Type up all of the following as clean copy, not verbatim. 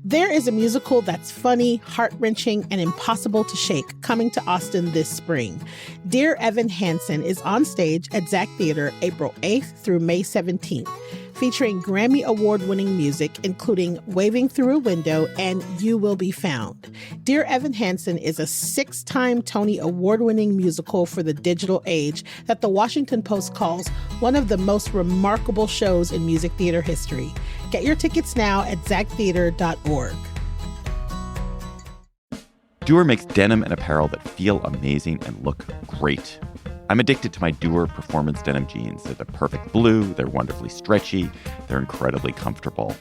There is a musical that's funny, heart-wrenching, and impossible to shake coming to Austin this spring. Dear Evan Hansen is on stage at Zach Theater April 8th through May 17th, featuring Grammy Award-winning music, including Waving Through a Window and You Will Be Found. Dear Evan Hansen is a 6-time Tony Award-winning musical for the digital age that the Washington Post calls one of the most remarkable shows in music theater history. Get your tickets now at zachtheater.org. Dewar makes denim and apparel that feel amazing and look great. I'm addicted to my Dewar Performance denim jeans. They're the perfect blue, they're wonderfully stretchy, they're incredibly comfortable.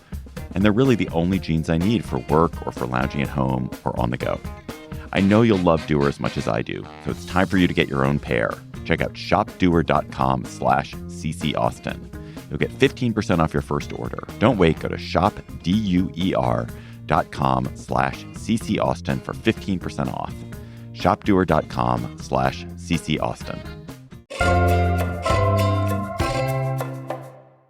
And they're really the only jeans I need for work or for lounging at home or on the go. I know you'll love Dewar as much as I do, so it's time for you to get your own pair. Check out shopdewar.com/CCAustin. You'll get 15% off your first order. Don't wait. Go to shopdeuer.com/CCAustin for 15% off. shopdewar.com/CCAustin.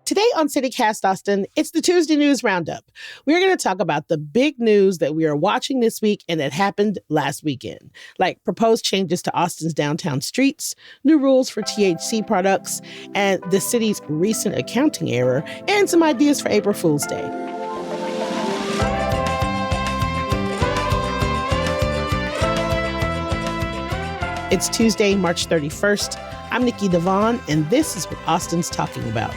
Today on CityCast Austin, it's the Tuesday News Roundup. We're going to talk about the big news that we are watching this week and that happened last weekend, like proposed changes to Austin's downtown streets, new rules for THC products, and the city's recent accounting error, and some ideas for April Fool's Day. It's Tuesday, March 31st. I'm Nikki Devon, and this is what Austin's talking about.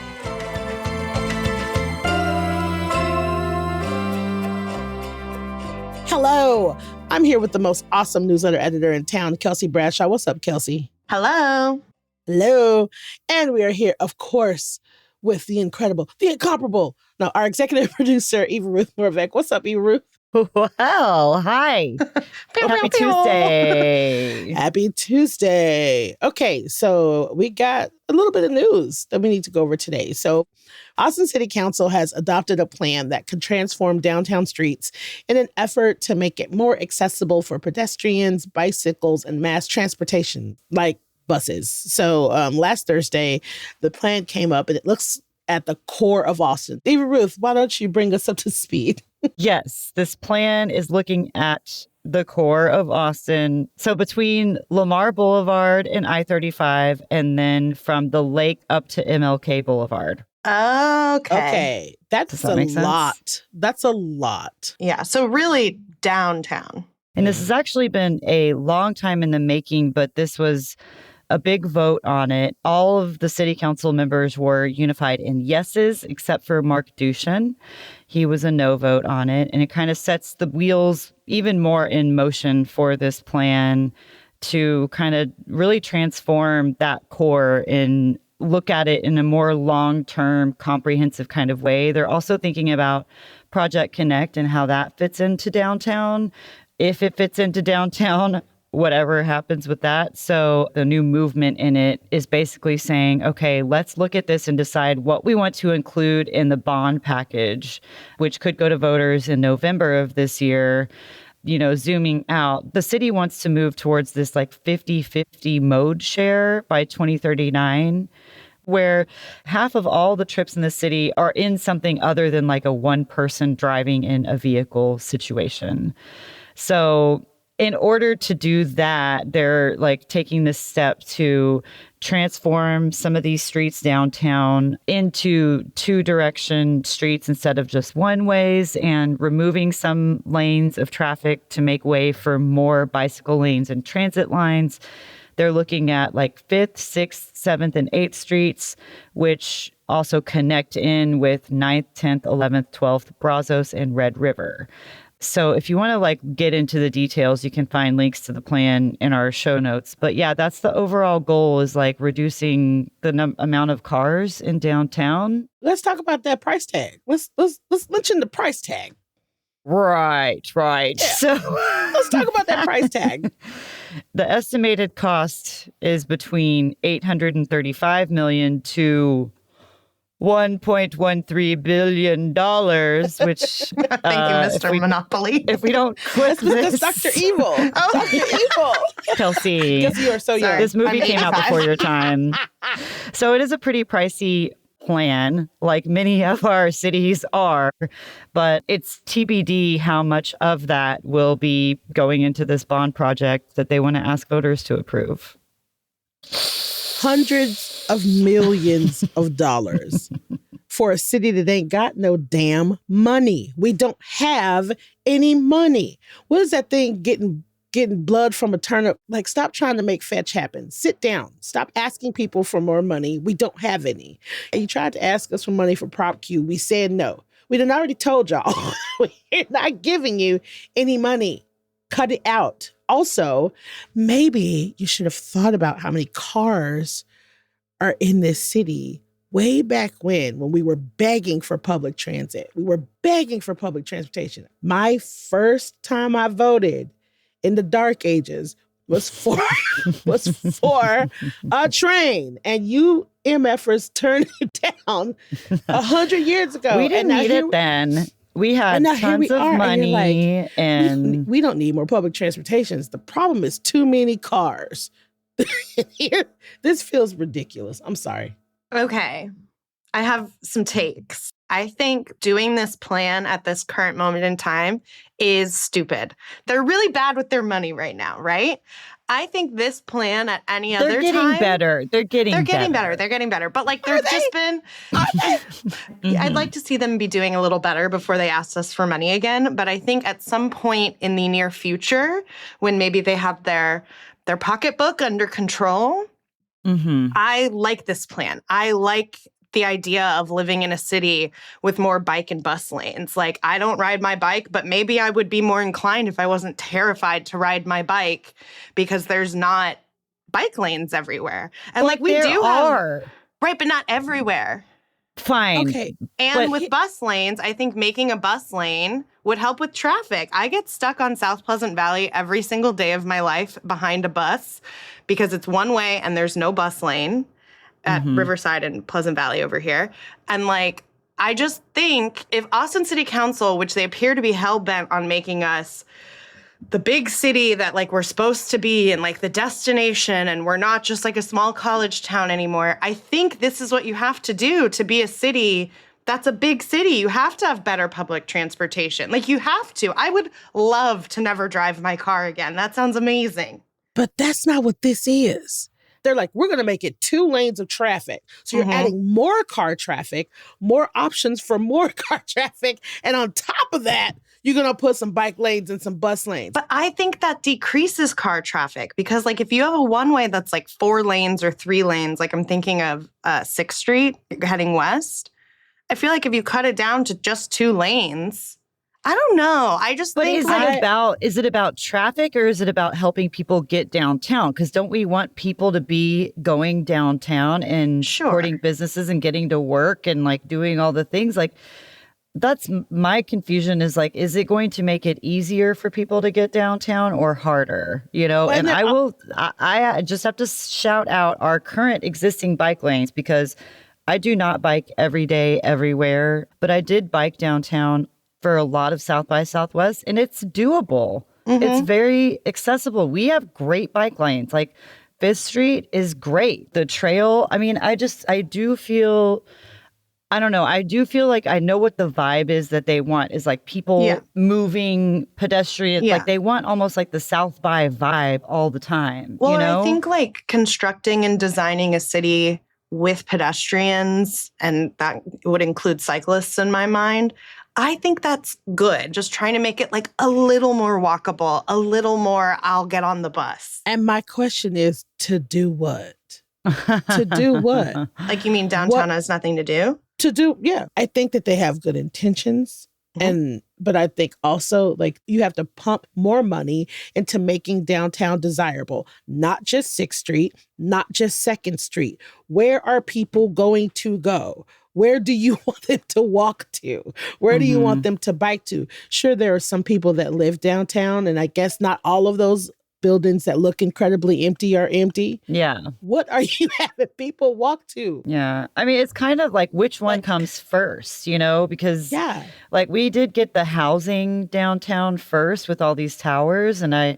Hello, I'm here with the most awesome newsletter editor in town, Kelsey Bradshaw. What's up, Kelsey? Hello. Hello. And we are here, of course, with the incredible, the incomparable, no, our executive producer, Eva Ruth Morvek. What's up, Eva Ruth? Well, hi. Happy Tuesday. Happy Tuesday. Okay, so we got a little bit of news that we need to go over today. So Austin City Council has adopted a plan that could transform downtown streets in an effort to make it more accessible for pedestrians, bicycles, and mass transportation, like buses. So last Thursday, the plan came up and it looks at the core of Austin. Eva Ruth, why don't you bring us up to speed? Yes, this plan is looking at the core of Austin. So between Lamar Boulevard and I-35, and then from the lake up to MLK Boulevard. Okay. That's a lot. That's a lot. Yeah. So really downtown. And this has actually been a long time in the making, but this was a big vote on it. All of the city council members were unified in yeses, except for Mark Dushan. He was a no vote on it. And it kind of sets the wheels even more in motion for this plan to kind of really transform that core and look at it in a more long-term, comprehensive kind of way. They're also thinking about Project Connect and how that fits into downtown. If it fits into downtown, whatever happens with that. So the new movement in it is basically saying, okay, let's look at this and decide what we want to include in the bond package, which could go to voters in November of this year. You know, zooming out, the city wants to move towards this like 50-50 mode share by 2039, where half of all the trips in the city are in something other than like a one person driving in a vehicle situation. So in order to do that, they're like taking this step to transform some of these streets downtown into 2-direction streets instead of just one-ways, and removing some lanes of traffic to make way for more bicycle lanes and transit lines. They're looking at like 5th, 6th, 7th, and 8th streets, which also connect in with 9th, 10th, 11th, 12th, Brazos, and Red River. So if you want to like get into the details, you can find links to the plan in our show notes. But yeah, that's the overall goal, is like reducing the amount of cars in downtown. Let's talk about that price tag. Let's mention the price tag. Right. Yeah. So let's talk about that price tag. The estimated cost is between $835 million to $1.13 billion, which thank you, Mr. Monopoly. If we don't quit this, Dr. Evil. Oh, Dr. Evil. Kelsey, Yes, you are so young. this movie I'm came out 85. before your time. So it is a pretty pricey plan, like many of our cities are, but it's TBD how much of that will be going into this bond project that they want to ask voters to approve. Hundreds of millions of dollars for a city that ain't got no damn money. We don't have any money. What is that thing getting blood from a turnip? Like, stop trying to make fetch happen. Sit down. Stop asking people for more money. We don't have any. And you tried to ask us for money for Prop Q. We said no. We done already told y'all, we're not giving you any money. Cut it out. Also, maybe you should have thought about how many cars are in this city way back when we were begging for public transit. We were begging for public transportation. My first time I voted in the dark ages was for a train, and you MFers turned it down 100 years ago. We didn't need it then. We had tons of money, and we don't need more public transportations. The problem is too many cars. This feels ridiculous. I'm sorry. Okay. I have some takes. I think doing this plan at this current moment in time is stupid. They're really bad with their money right now, right? I think this plan at any other time... They're getting better. They're getting better. But like, there's just been... I'd like to see them be doing a little better before they ask us for money again. But I think at some point in the near future, when maybe they have their pocketbook under control, I like this plan. I like the idea of living in a city with more bike and bus lanes. Like, I don't ride my bike, but maybe I would be more inclined if I wasn't terrified to ride my bike because there's not bike lanes everywhere. And like, we do have, right, but not everywhere. Fine. Okay. And with bus lanes, I think making a bus lane would help with traffic. I get stuck on South Pleasant Valley every single day of my life behind a bus because it's one way and there's no bus lane at Riverside and Pleasant Valley over here. And like, I just think if Austin City Council, which they appear to be hell-bent on making us the big city that like we're supposed to be and like the destination, and we're not just like a small college town anymore, I think this is what you have to do to be a city that's a big city. You have to have better public transportation. Like, you have to. I would love to never drive my car again. That sounds amazing. But that's not what this is. They're like, we're going to make it 2 lanes of traffic. So you're adding more car traffic, more options for more car traffic. And on top of that, you're going to put some bike lanes and some bus lanes. But I think that decreases car traffic because, like, if you have a one-way that's like 4 lanes or 3 lanes, like I'm thinking of 6th Street heading west, I feel like if you cut it down to just 2 lanes, I don't know. I just think is it about traffic or is it about helping people get downtown? Because don't we want people to be going downtown and supporting businesses and getting to work and like doing all the things? Like, that's my confusion is like, is it going to make it easier for people to get downtown or harder? You know, and I just have to shout out our current existing bike lanes because I do not bike every day, everywhere, but I did bike downtown for a lot of South by Southwest, and it's doable. It's very accessible. We have great bike lanes. Like 5th Street is great. The trail, I mean, I do feel like I know what the vibe is that they want is like people moving, pedestrians. Like they want almost like the South by vibe all the time. Well, you know? I think like constructing and designing a city with pedestrians, and that would include cyclists in my mind, I think that's good. Just trying to make it like a little more walkable, a little more I'll get on the bus. And my question is, to do what? To do what? Like, you mean downtown has nothing to do? I think that they have good intentions. But I think also like you have to pump more money into making downtown desirable, not just 6th Street, not just 2nd Street. Where are people going to go? Where do you want them to walk to? Where do you want them to bike to? Sure, there are some people that live downtown, and I guess not all of those buildings that look incredibly empty are empty. Yeah. What are you having people walk to? Yeah. I mean, it's kind of like which one comes first, you know, because like we did get the housing downtown first with all these towers. And I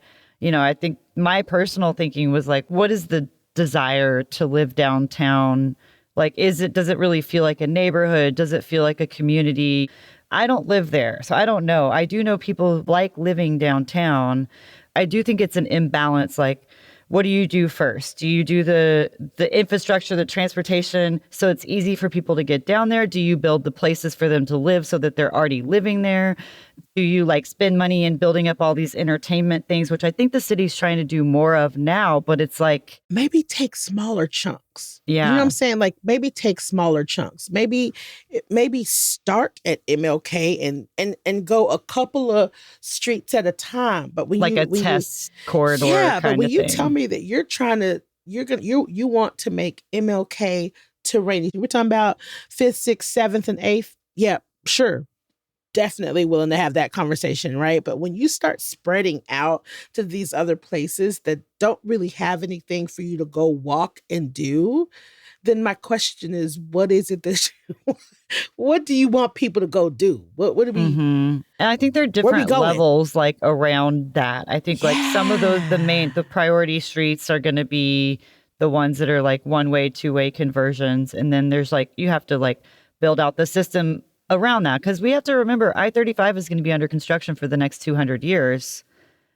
think my personal thinking was like, what is the desire to live downtown Like, does it really feel like a neighborhood? Does it feel like a community? I don't live there, so I don't know. I do know people like living downtown. I do think it's an imbalance. Like, what do you do first? Do you do the infrastructure, the transportation, so it's easy for people to get down there? Do you build the places for them to live so that they're already living there? Do you like spend money in building up all these entertainment things, which I think the city's trying to do more of now, but it's like, maybe take smaller chunks. Yeah. You know what I'm saying? Like, maybe take smaller chunks. Maybe start at MLK and go a couple of streets at a time. But when like you, a when test corridor. yeah, but kind when of you thing. tell me that you want to make MLK to Rainy, we're talking about 5th, 6th, 7th, and 8th. Yeah, sure. Definitely willing to have that conversation, right? But when you start spreading out to these other places that don't really have anything for you to go walk and do, then my question is, what is it that what do you want people to go do? What do we? And I think there are different going? levels like around that. I think like some of the priority streets are going to be the ones that are like one-way, two-way conversions. And then there's like, you have to like build out the system around that. Because we have to remember I-35 is going to be under construction for the next 200 years.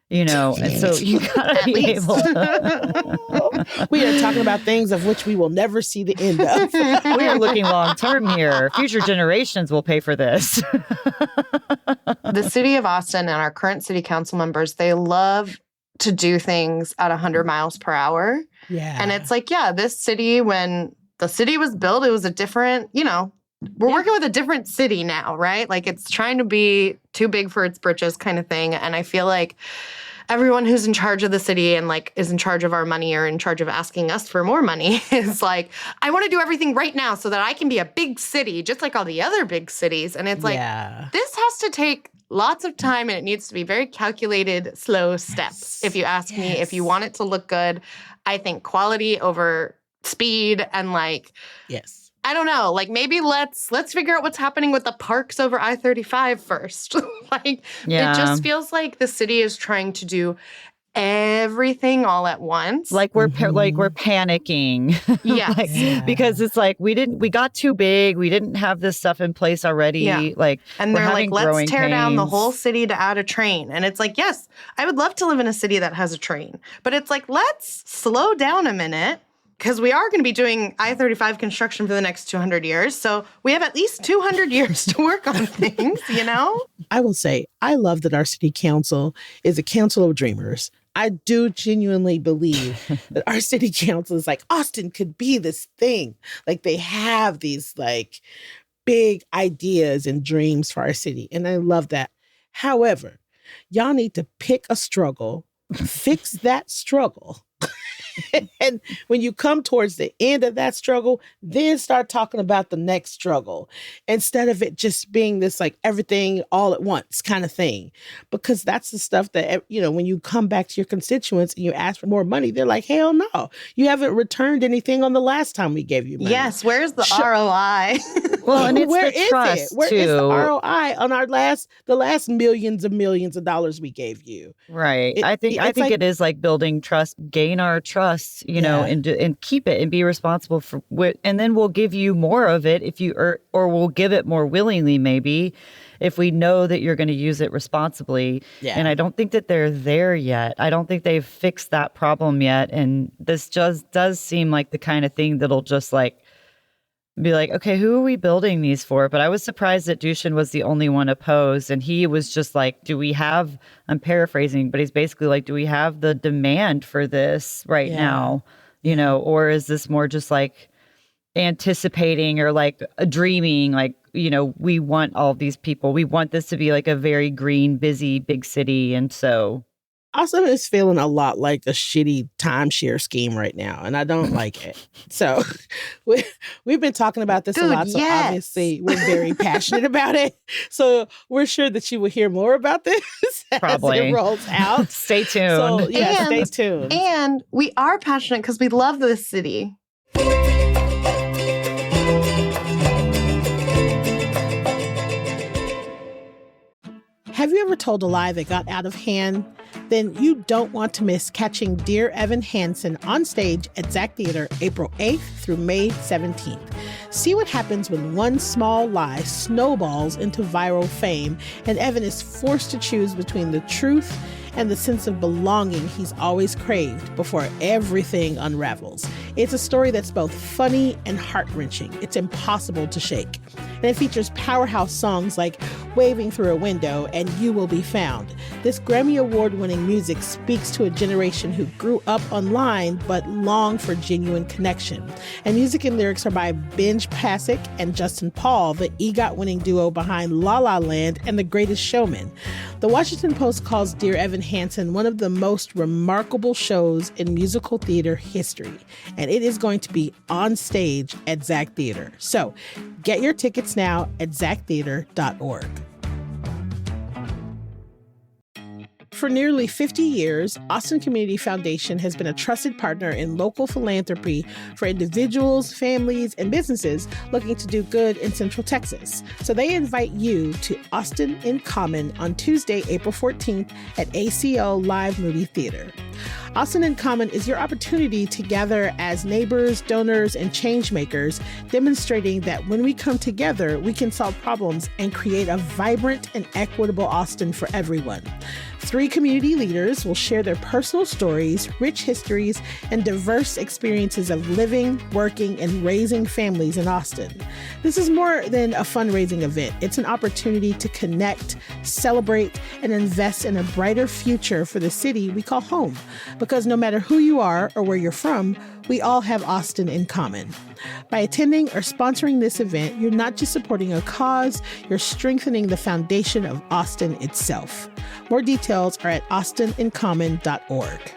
You know, and so you gotta be able to. We are talking about things of which we will never see the end of. We are looking long term here. Future generations will pay for this. The city of Austin and our current city council members, they love to do things at 100 miles per hour. Yeah. And it's like, yeah, this city, when the city was built, it was a different, we're working with a different city now, right? Like it's trying to be too big for its britches kind of thing. And I feel like everyone who's in charge of the city and like is in charge of our money or in charge of asking us for more money is like, I want to do everything right now so that I can be a big city, just like all the other big cities. And it's like, this has to take lots of time and it needs to be very calculated, slow steps. If you ask me, if you want it to look good, I think quality over speed and like, I don't know, like maybe let's figure out what's happening with the parks over I-35 first. It just feels like the city is trying to do everything all at once. Like we're panicking. Yes. Because it's like we got too big. We didn't have this stuff in place already. Yeah. And they're like, let's tear down the pains. whole city to add a train. And it's like, yes, I would love to live in a city that has a train. But it's like, let's slow down a minute. Because we are going to be doing I-35 construction for the next 200 years. So we have at least 200 years to work on things, I will say, I love that our city council is a council of dreamers. I do genuinely believe that our city council is like, Austin could be this thing. Like they have these like big ideas and dreams for our city. And I love that. However, y'all need to pick a struggle, fix that struggle. And when you come towards the end of that struggle, then start talking about the next struggle instead of it just being this like everything all at once kind of thing. Because that's the stuff that, when you come back to your constituents and you ask for more money, they're like, hell no, you haven't returned anything on the last time we gave you money. Yes, where's the ROI? Well, and it's Where the is trust it? Where too. is the ROI on the last millions of dollars we gave you? Right. I think like, it is like building trust, gain our trust, and keep it and be responsible for it. And then we'll give you more of it if you, or we'll give it more willingly, maybe, if we know that you're going to use it responsibly. Yeah. And I don't think that they're there yet. I don't think they've fixed that problem yet. And this just does seem like the kind of thing that'll just like, be like, okay, who are we building these for? But I was surprised that Dushan was the only one opposed. And he was just like, I'm paraphrasing, but he's basically like, do we have the demand for this right now? Or is this more just like anticipating or like dreaming, like, we want all these people. We want this to be like a very green, busy, big city. And so Austin is feeling a lot like a shitty timeshare scheme right now, and I don't like it. So we've been talking about this a lot, so obviously we're very passionate about it. So we're sure that you will hear more about this as it rolls out. Stay tuned. So, stay tuned. And we are passionate because we love this city. Have you ever told a lie that got out of hand? then you don't want to miss catching Dear Evan Hansen on stage at Zach Theater April 8th through May 17th. See what happens when one small lie snowballs into viral fame and Evan is forced to choose between the truth and the sense of belonging he's always craved before everything unravels. It's a story that's both funny and heart-wrenching. It's impossible to shake. And it features powerhouse songs like Waving Through a Window and You Will Be Found. This Grammy Award-winning music speaks to a generation who grew up online but long for genuine connection. And music and lyrics are by Benj Pasek and Justin Paul, the EGOT-winning duo behind La La Land and The Greatest Showman. The Washington Post calls Dear Evan Hansen one of the most remarkable shows in musical theater history, and it is going to be on stage at Zach Theater. So get your tickets now at zachtheater.org. For nearly 50 years, Austin Community Foundation has been a trusted partner in local philanthropy for individuals, families, and businesses looking to do good in Central Texas. So they invite you to Austin in Common on Tuesday, April 14th at ACL Live Movie Theater. Austin in Common is your opportunity to gather as neighbors, donors, and change makers, demonstrating that when we come together, we can solve problems and create a vibrant and equitable Austin for everyone. 3 community leaders will share their personal stories, rich histories, and diverse experiences of living, working, and raising families in Austin. This is more than a fundraising event. It's an opportunity to connect, celebrate, and invest in a brighter future for the city we call home. Because no matter who you are or where you're from, we all have Austin in common. By attending or sponsoring this event, you're not just supporting a cause, you're strengthening the foundation of Austin itself. More details are at austinincommon.org.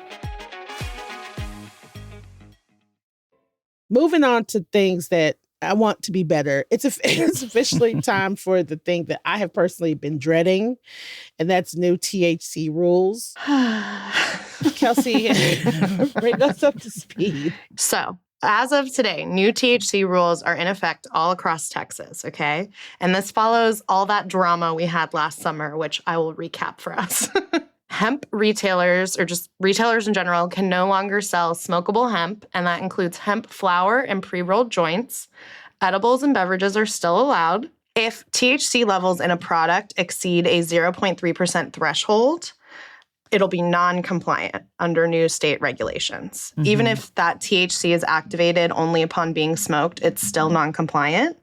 Moving on to things that I want to be better. It's officially time for the thing that I have personally been dreading, and that's new THC rules. Kelsey, bring us up to speed. So, as of today, new THC rules are in effect all across Texas, okay? And this follows all that drama we had last summer, which I will recap for us. Hemp retailers, or just retailers in general, can no longer sell smokable hemp, and that includes hemp flower and pre-rolled joints. Edibles and beverages are still allowed. If THC levels in a product exceed a 0.3% threshold, it'll be non-compliant under new state regulations. Mm-hmm. Even if that THC is activated only upon being smoked, it's still non-compliant.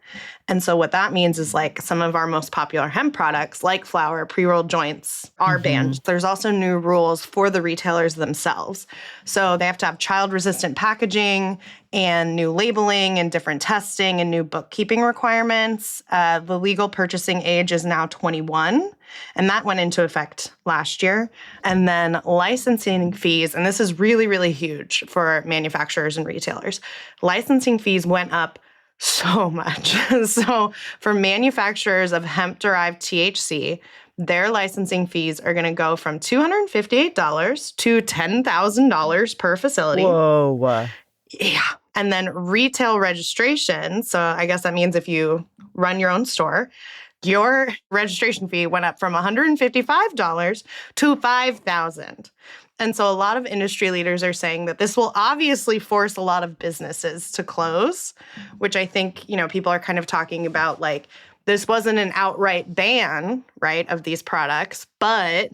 And so what that means is like some of our most popular hemp products, like flower, pre-rolled joints, are banned. There's also new rules for the retailers themselves. So they have to have child-resistant packaging and new labeling and different testing and new bookkeeping requirements. The legal purchasing age is now 21. And that went into effect last year. And then licensing fees, and this is really, really huge for manufacturers and retailers. Licensing fees went up so much. So for manufacturers of hemp-derived THC, their licensing fees are going to go from $258 to $10,000 per facility. Whoa. Yeah. And then retail registration, so I guess that means if you run your own store, your registration fee went up from $155 to $5,000. And so a lot of industry leaders are saying that this will obviously force a lot of businesses to close, which I think, people are kind of talking about like, this wasn't an outright ban, right, of these products, but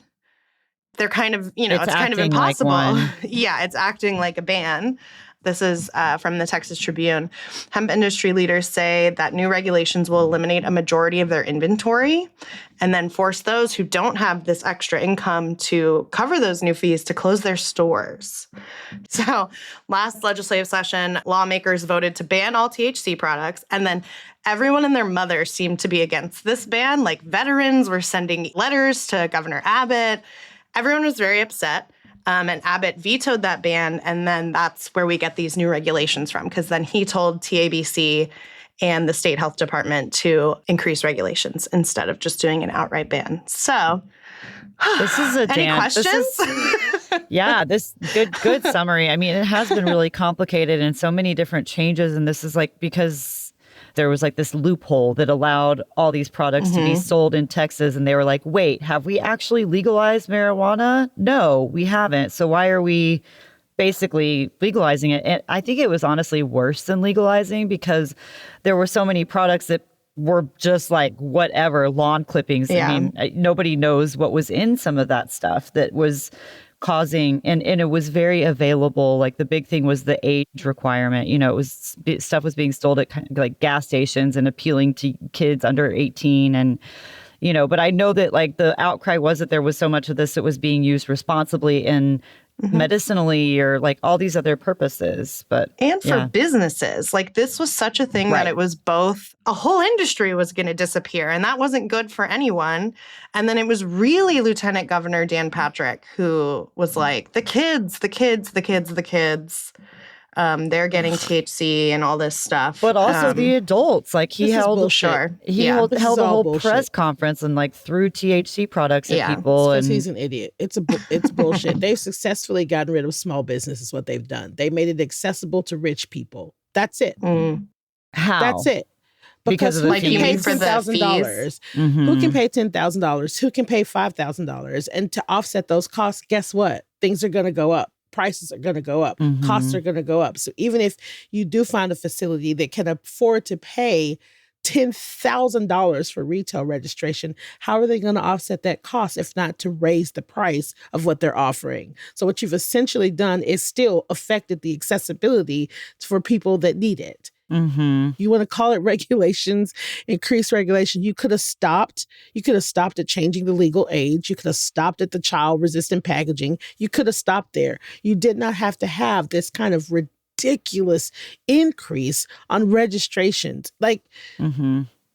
they're kind of, it's kind of impossible. Like Yeah, it's acting like a ban. This is from the Texas Tribune. Hemp industry leaders say that new regulations will eliminate a majority of their inventory and then force those who don't have this extra income to cover those new fees to close their stores. So last legislative session, lawmakers voted to ban all THC products, and then everyone and their mother seemed to be against this ban. Like veterans were sending letters to Governor Abbott. Everyone was very upset. And Abbott vetoed that ban, and then that's where we get these new regulations from, because then he told TABC and the state health department to increase regulations instead of just doing an outright ban. So, this is a any questions? This good summary. I mean, it has been really complicated and so many different changes, and this is like because there was like this loophole that allowed all these products to be sold in Texas. And they were like, wait, have we actually legalized marijuana? No, we haven't. So why are we basically legalizing it? And I think it was honestly worse than legalizing because there were so many products that were just like whatever, lawn clippings. Yeah. I mean, nobody knows what was in some of that stuff that was causing, and it was very available. Like the big thing was the age requirement. You know, it was stuff was being sold at kind of like gas stations and appealing to kids under 18. And, you know, but I know that like the outcry was that there was so much of this that was being used responsibly and medicinally or like all these other purposes. But and for businesses, like this was such a thing that it was both a whole industry was going to disappear, and that wasn't good for anyone. And then it was really Lieutenant Governor Dan Patrick who was like, the kids, they're getting THC and all this stuff. But also the adults, like he held a whole press conference and like threw THC products at people. Because he's an idiot. It's bullshit. They've successfully gotten rid of small business is what they've done. They made it accessible to rich people. That's it. How? That's it. Because who can pay $10,000? Who can pay $10,000? Who can pay $5,000? And to offset those costs, guess what? Things are going to go up. Prices are going to go up. Costs are going to go up. So even if you do find a facility that can afford to pay $10,000 for retail registration, how are they going to offset that cost if not to raise the price of what they're offering? So what you've essentially done is still affected the accessibility for people that need it. You want to call it regulations, increased regulation. You could have stopped. You could have stopped at changing the legal age. You could have stopped at the child resistant packaging. You could have stopped there. You did not have to have this kind of ridiculous increase on registrations. Like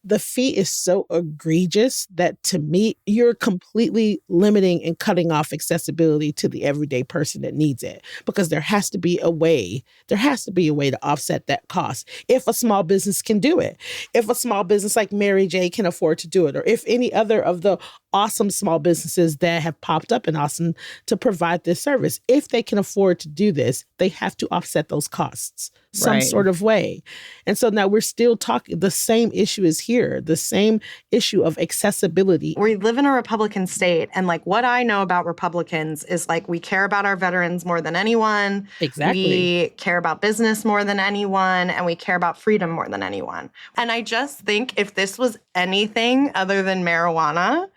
the fee is so egregious that to me, you're completely limiting and cutting off accessibility to the everyday person that needs it, because there has to be a way to offset that cost if a small business can do it. If a small business like Mary J can afford to do it, or if any other of the awesome small businesses that have popped up in Austin to provide this service, if they can afford to do this, they have to offset those costs some sort of way. And so now we're still talking, the same issue is here, the same issue of accessibility. We live in a Republican state, and like what I know about Republicans is like we care about our veterans more than anyone. Exactly. We care about business more than anyone, and we care about freedom more than anyone. And I just think if this was anything other than marijuana,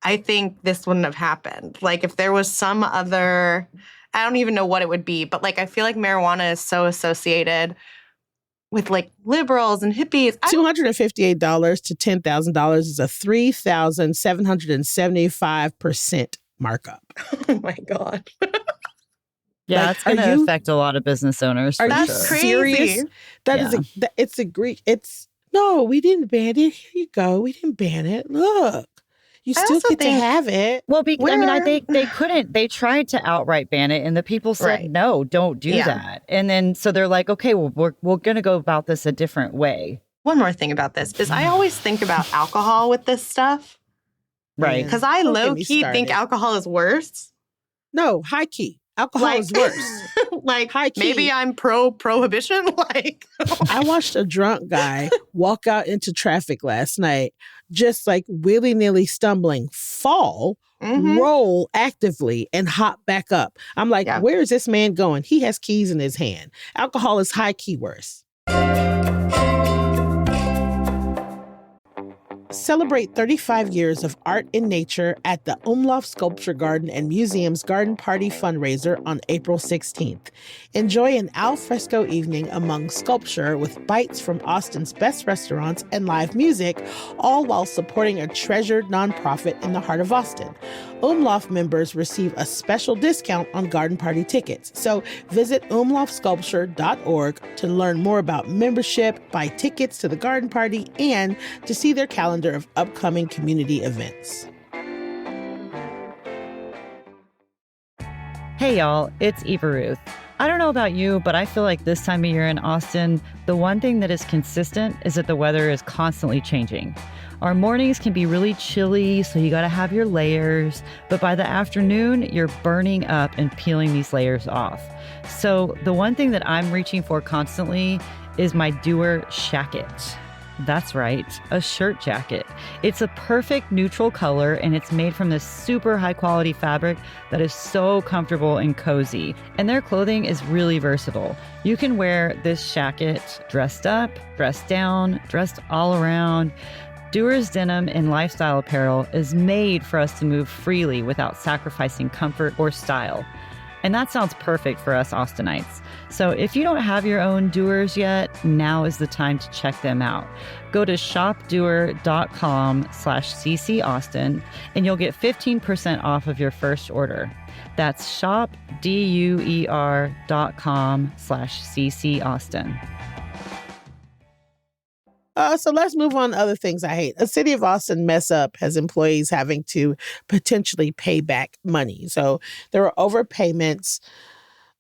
I think this wouldn't have happened. Like if there was some other, I don't even know what it would be, but like I feel like marijuana is so associated with like liberals and hippies. $258 to $10,000 is a 3,775% markup. Oh my God. Yeah, Like, it's going to affect a lot of business owners. Are you crazy. serious? It's a Greek. No, we didn't ban it. Here you go. We didn't ban it. Look. You still get to have it. Well, they couldn't. They tried to outright ban it, and the people said, no, don't do that. And then, so they're like, okay, well, we're going to go about this a different way. One more thing about this is I always think about alcohol with this stuff. Right. Because I low-key think alcohol is worse. No, high-key. Alcohol is worse. Like, high-key. Maybe I'm pro-prohibition. Like, I watched a drunk guy walk out into traffic last night, just like willy-nilly stumbling, fall, roll actively, and hop back up. I'm like, where is this man going? He has keys in his hand. Alcohol is high-key worse. Celebrate 35 years of art in nature at the Umlauf Sculpture Garden and Museum's Garden Party fundraiser on April 16th. Enjoy an al fresco evening among sculpture with bites from Austin's best restaurants and live music, all while supporting a treasured nonprofit in the heart of Austin. Umlauf members receive a special discount on Garden Party tickets. So visit umlaufsculpture.org to learn more about membership, buy tickets to the Garden Party, and to see their calendar of upcoming community events. Hey y'all, it's Eva Ruth. I don't know about you, but I feel like this time of year in Austin, the one thing that is consistent is that the weather is constantly changing. Our mornings can be really chilly, so you gotta have your layers, but by the afternoon, you're burning up and peeling these layers off. So the one thing that I'm reaching for constantly is my Doer Shacket. That's right, a shirt jacket. It's a perfect neutral color, and it's made from this super high quality fabric that is so comfortable and cozy. And their clothing is really versatile. You can wear this jacket dressed up, dressed down, dressed all around. Dewar's Denim and Lifestyle Apparel is made for us to move freely without sacrificing comfort or style. And that sounds perfect for us Austinites. So if you don't have your own Dewar's yet, now is the time to check them out. Go to shopdewar.com/CC Austin and you'll get 15% off of your first order. That's shopdewar.com/CC Austin. So let's move on to other things I hate. A City of Austin mess up has employees having to potentially pay back money. So there were overpayments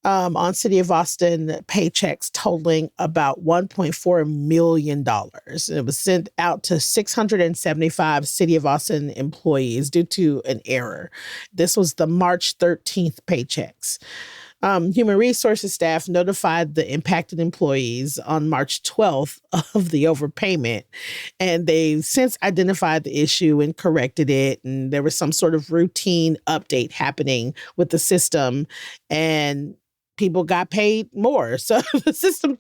on City of Austin paychecks totaling about $1.4 million. It was sent out to 675 City of Austin employees due to an error. This was the March 13th paychecks. Human resources staff notified the impacted employees on March 12th of the overpayment, and they've since identified the issue and corrected it. And there was some sort of routine update happening with the system, and people got paid more. So the system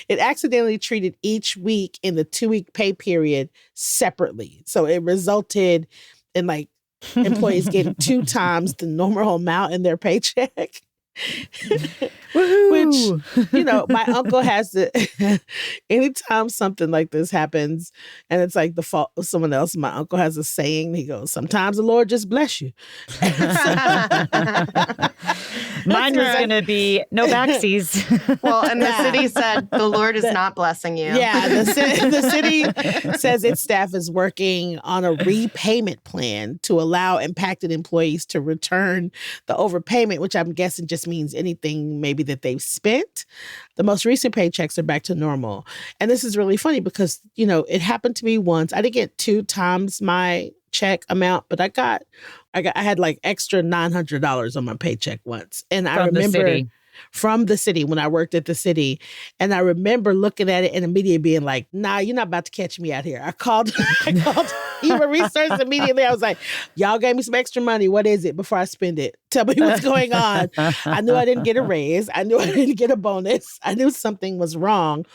accidentally treated each week in the 2-week pay period separately. So it resulted in like employees getting 2 times the normal amount in their paycheck. Which, my uncle has to, anytime something like this happens and it's like the fault of someone else, my uncle has a saying. He goes, sometimes the Lord just bless you. Mine was going to be no backsies. Well, and the city said the Lord is not blessing you. Yeah, the city says its staff is working on a repayment plan to allow impacted employees to return the overpayment, which I'm guessing just means anything maybe that they've spent. The most recent paychecks are back to normal. And this is really funny because, it happened to me once. I didn't get 2 times my check amount, but I had like extra $900 on my paycheck once. And I remember from the city when I worked at the city. And I remember looking at it and immediately being like, nah, you're not about to catch me out here. I called Human Resources immediately. I was like, y'all gave me some extra money. What is it before I spend it? Tell me what's going on. I knew I didn't get a raise. I knew I didn't get a bonus. I knew something was wrong.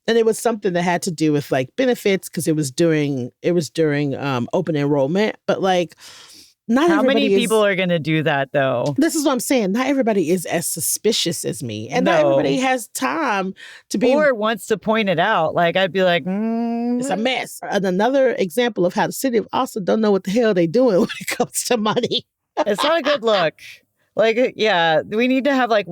And it was something that had to do with like benefits because it was during open enrollment. But like, not How everybody many people are going to do that, though? This is what I'm saying. Not everybody is as suspicious as me. And not everybody has time to be... Or wants to point it out. Like, I'd be like, It's a mess. And another example of how the city of Austin don't know what the hell they're doing when it comes to money. It's not a good look. Like, yeah, we need to have like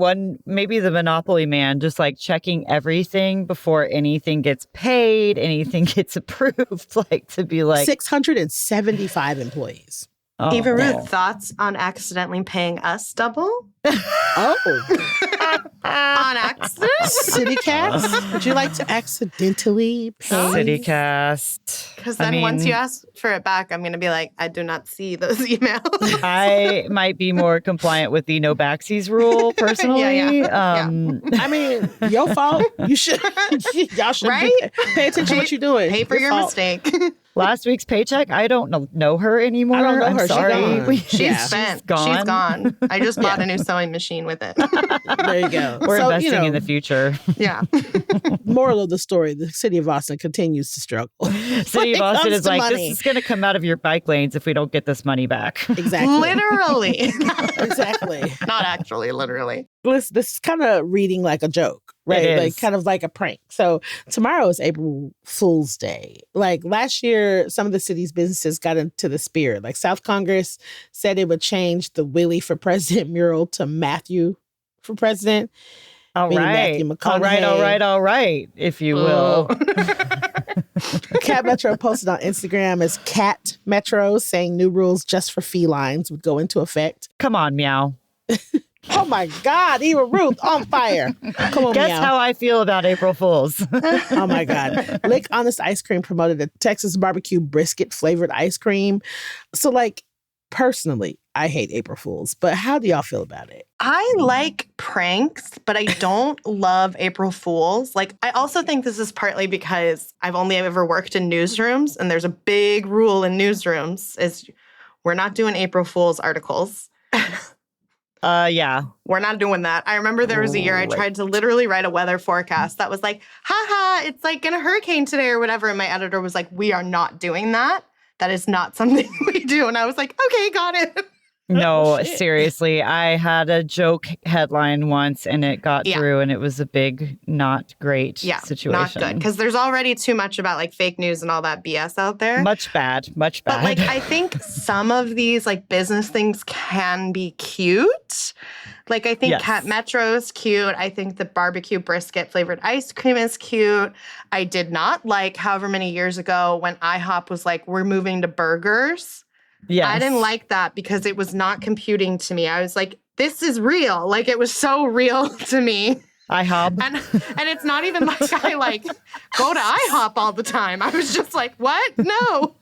maybe the Monopoly man just like checking everything before anything gets paid, anything gets approved. Like to be like... 675 employees. Oh, Eva Ruth, thoughts on accidentally paying us double? Oh. On accident? CityCast? Would you like to accidentally pay? CityCast. Because then once you ask for it back, I'm going to be like, I do not see those emails. I might be more compliant with the no backsies rule, personally. Yeah. I mean, your fault. You should. Y'all should pay attention to what you're doing. Pay for your mistake. Last week's paycheck, I don't know her anymore. I don't know her. I'm sorry. She's spent. She's gone. I just bought a new sewing machine with it. There you go. We're investing in the future. Yeah. Moral of the story, the city of Austin continues to struggle. City of Austin is like, money. this is going to come out of your bike lanes if we don't get this money back. Exactly. Literally. Exactly. Not actually, literally. This is kind of reading like a joke, right? Like kind of like a prank. So tomorrow is April Fool's Day. Like last year, some of the city's businesses got into the spirit. Like South Congress said it would change the Willie for President mural to Matthew for President. All right. All right, if you will. Cat Metro posted on Instagram as Cat Metro saying new rules just for felines would go into effect. Come on, Meow. Oh my God, Eva Ruth on fire. Come on, Guess Meow. how I feel about April Fools. Oh my God. Lick Honest Ice Cream promoted a Texas barbecue brisket flavored ice cream. So like personally, I hate April Fools, but how do y'all feel about it? I like pranks, but I don't love April Fools. Like, I also think this is partly because I've only ever worked in newsrooms, and there's a big rule in newsrooms is we're not doing April Fools articles. Yeah. We're not doing that. I remember there was a year I tried to literally write a weather forecast that was like, haha, it's like in a hurricane today or whatever. And my editor was like, we are not doing that. That is not something we do. And I was like, okay, got it. No, seriously. I had a joke headline once and it got through and it was a big, not great situation. Not good. Because there's already too much about like fake news and all that BS out there. Much bad. But like, I think some of these like business things can be cute. Like, I think Cat Metro is cute. I think the barbecue brisket flavored ice cream is cute. I did not like however many years ago when IHOP was like, we're moving to burgers. Yes. I didn't like that because it was not computing to me. I was like, this is real. Like, it was so real to me. IHOP. And it's not even like I like go to IHOP all the time. I was just like, what? No.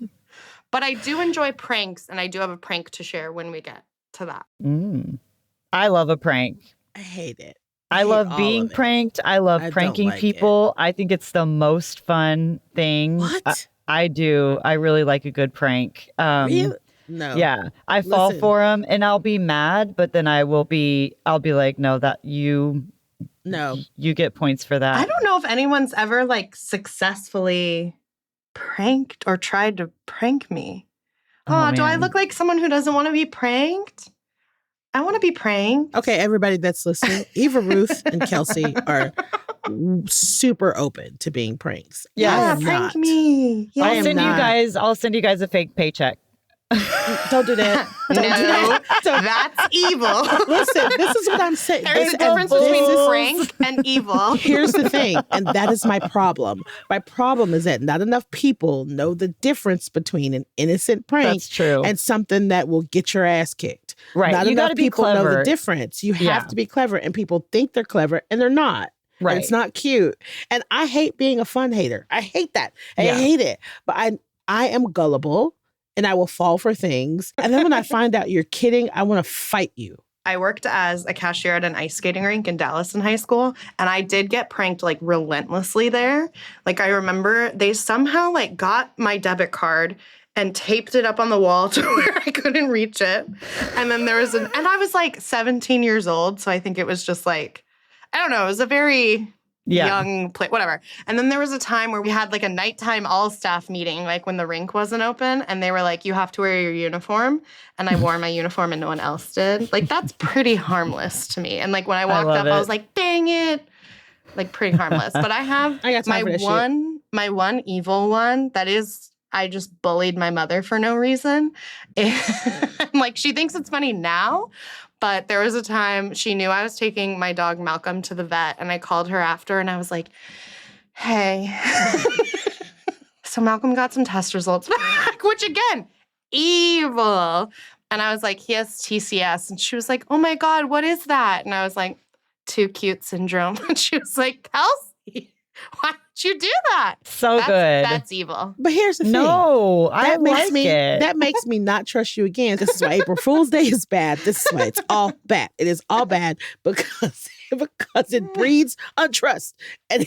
But I do enjoy pranks, and I do have a prank to share when we get to that. I love a prank. I hate it. I love being pranked. I love pranking people. I think it's the most fun thing. What? I do. I really like a good prank. Really? No. Yeah. I fall for them and I'll be mad, but then I'll be like, no, that you get points for that. I don't know if anyone's ever like successfully pranked or tried to prank me. Oh, do I look like someone who doesn't want to be pranked? I want to be pranked. Okay, everybody that's listening, Eva, Ruth, and Kelsey are super open to being pranks. Yeah, prank me. Yeah, I'll send you guys a fake paycheck. Don't do that. Don't do that. That's evil. Listen, this is what I'm saying. There's a difference between prank and evil. Here's the thing, and that is my problem. My problem is that not enough people know the difference between an innocent prank and something that will get your ass kicked. Right. Not you enough people know the difference. You have to be clever, and people think they're clever, and they're not. Right. It's not cute. And I hate being a fun hater. I hate that. I hate it. But I am gullible. And I will fall for things. And then when I find out you're kidding, I want to fight you. I worked as a cashier at an ice skating rink in Dallas in high school. And I did get pranked like relentlessly there. Like, I remember they somehow like got my debit card and taped it up on the wall to where I couldn't reach it. And then there was and I was like 17 years old. So I think it was just like, I don't know, it was a very young play, whatever. And then there was a time where we had like a nighttime all-staff meeting, like when the rink wasn't open, and they were like, you have to wear your uniform. And I wore my uniform and no one else did. Like, that's pretty harmless to me. And like when I walked up, I was like, dang it. Like, pretty harmless. But I have my one evil one that is, I just bullied my mother for no reason. And like, she thinks it's funny now. But there was a time she knew I was taking my dog Malcolm to the vet, and I called her after, and I was like, hey, so Malcolm got some test results back, which again, evil. And I was like, he has TCS. And she was like, oh my God, what is that? And I was like, too cute syndrome. And she was like, Kelsey, why did you do that? Good. That's evil. But here's the thing. No, I like it. That makes me not trust you again. This is why April Fool's Day is bad. This is why it's all bad. It is all bad because it breeds untrust. And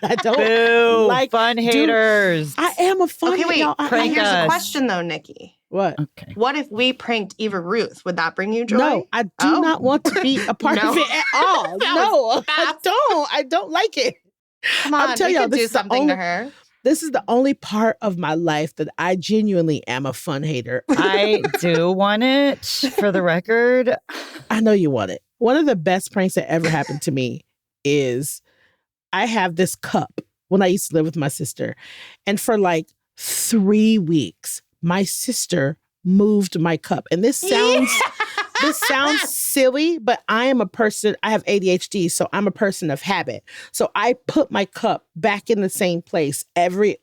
I don't like fun haters. I am a fun hater. Okay, wait. Here's us. a question though, Nikki. What? Okay. What if we pranked Eva Ruth? Would that bring you joy? No, I do not want to be a part of it at all. No, I don't like it. Come on, I'm telling y'all, do something to her. This is the only part of my life that I genuinely am a fun hater. I do want it, for the record. I know you want it. One of the best pranks that ever happened to me is I have this cup when I used to live with my sister. And for like 3 weeks, my sister moved my cup. And this sounds silly, but I am a person, I have ADHD, so I'm a person of habit. So I put my cup back in the same place every,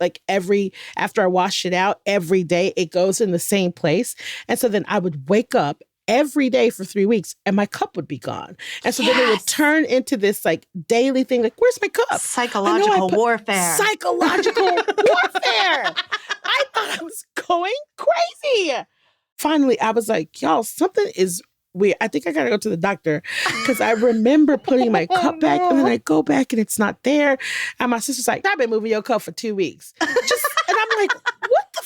after I wash it out every day, it goes in the same place. And so then I would wake up every day for 3 weeks and my cup would be gone. And so then it would turn into this like daily thing, like, where's my cup? Psychological warfare. Psychological warfare. I thought I was going crazy. finally, I was like, y'all, something is weird. I think I gotta go to the doctor because I remember putting my cup back and then I go back and it's not there. And my sister's like, I've been moving your cup for 2 weeks. And I'm like, what the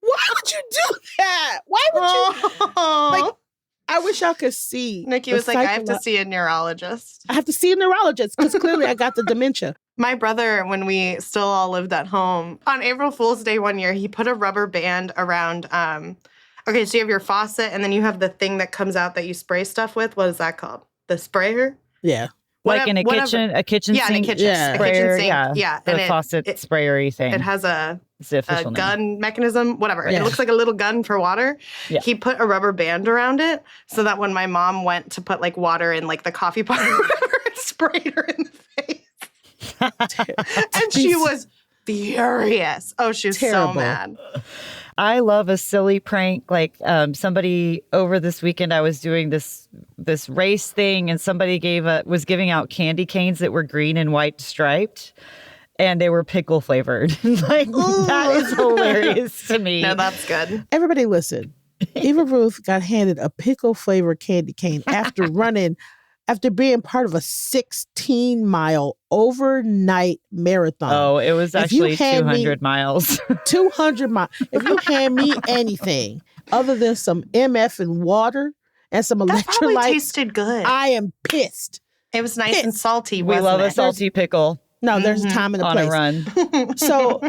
why would you do that? Why would you? Like, I wish y'all could see. Nikki was like, I have to see a neurologist. I have to see a neurologist because clearly I got the dementia. My brother, when we still all lived at home, on April Fool's Day one year, he put a rubber band around, okay, so you have your faucet and then you have the thing that comes out that you spray stuff with. What is that called? The sprayer? Yeah. Like in a kitchen sink? Yeah, in a kitchen, sprayer, sink. Yeah. The faucet sprayery thing. It has a name. gun mechanism, whatever. Yeah. It looks like a little gun for water. Yeah. He put a rubber band around it so that when my mom went to put like water in like the coffee pot or whatever, it sprayed her in the face. And she was furious. Oh, she was Terrible. so mad. I love a silly prank. Like somebody over this weekend, I was doing this race thing, and somebody was giving out candy canes that were green and white striped, and they were pickle flavored. Like that is hilarious to me. No, that's good. Everybody listen. Eva Ruth got handed a pickle flavored candy cane after being part of a 16-mile overnight marathon. Oh, it was actually 200 miles. 200 miles. If you hand me anything other than some MF and water and some That probably electrolytes, tasted good. I am pissed. It was nice and salty, We wasn't love a it? salty pickle No, there's a time and a on place. a run. So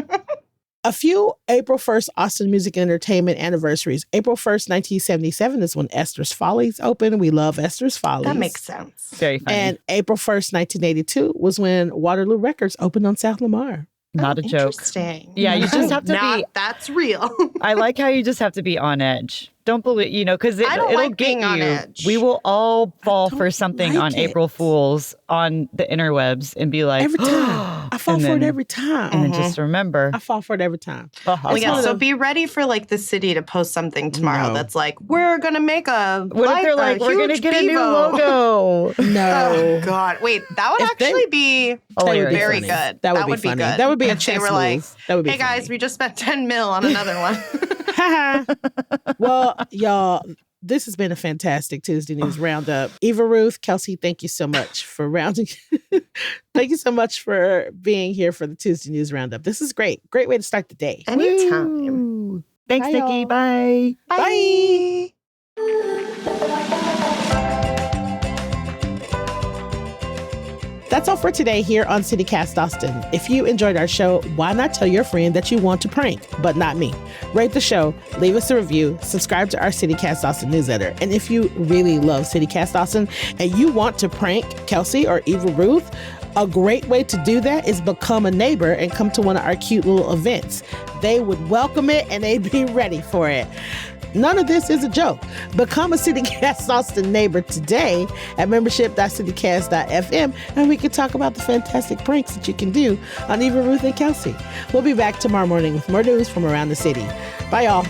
a few April 1st Austin Music and Entertainment anniversaries. April 1st, 1977 is when Esther's Follies opened. We love Esther's Follies. That makes sense. Very funny. And April 1st, 1982 was when Waterloo Records opened on South Lamar. Not a joke. Interesting. Yeah, you just have to That's real. I like how you just have to be on edge. Don't believe, because I don't it'll like get being you. on edge. We will all fall for don't something like on it. April Fools on the interwebs and be like, Every time. I fall And for it then- every time. and then just remember. I fall for it every time. Well, yeah, one of so the- be ready for like the city to post something tomorrow No. that's like, we're gonna make What if they're like, we're going to get a new logo? No. Oh God! Wait, that would If they- actually be That would be very funny. good. That would be funny. good. That would be a If they chess were like, move. That would be hey guys, funny. we just spent 10 mil on another one. Well, y'all, this has been a fantastic Tuesday News Roundup. Eva Ruth, Kelsey, thank you so much for rounding. Thank you so much for being here for the Tuesday News Roundup. This is great. Great way to start the day. Anytime. Woo. Thanks, Bye, Nikki. y'all. Bye. Bye. That's all for today here on CityCast Austin. If you enjoyed our show, why not tell your friend that you want to prank, but not me? Rate the show, leave us a review, subscribe to our CityCast Austin newsletter. And if you really love CityCast Austin and you want to prank Kelsey or Eva Ruth, a great way to do that is become a neighbor and come to one of our cute little events. They would welcome it and they'd be ready for it. None of this is a joke. Become a CityCast Austin neighbor today at membership.citycast.fm, and we can talk about the fantastic pranks that you can do on Eva, Ruth, and Kelsey. We'll be back tomorrow morning with more news from around the city. Bye, y'all.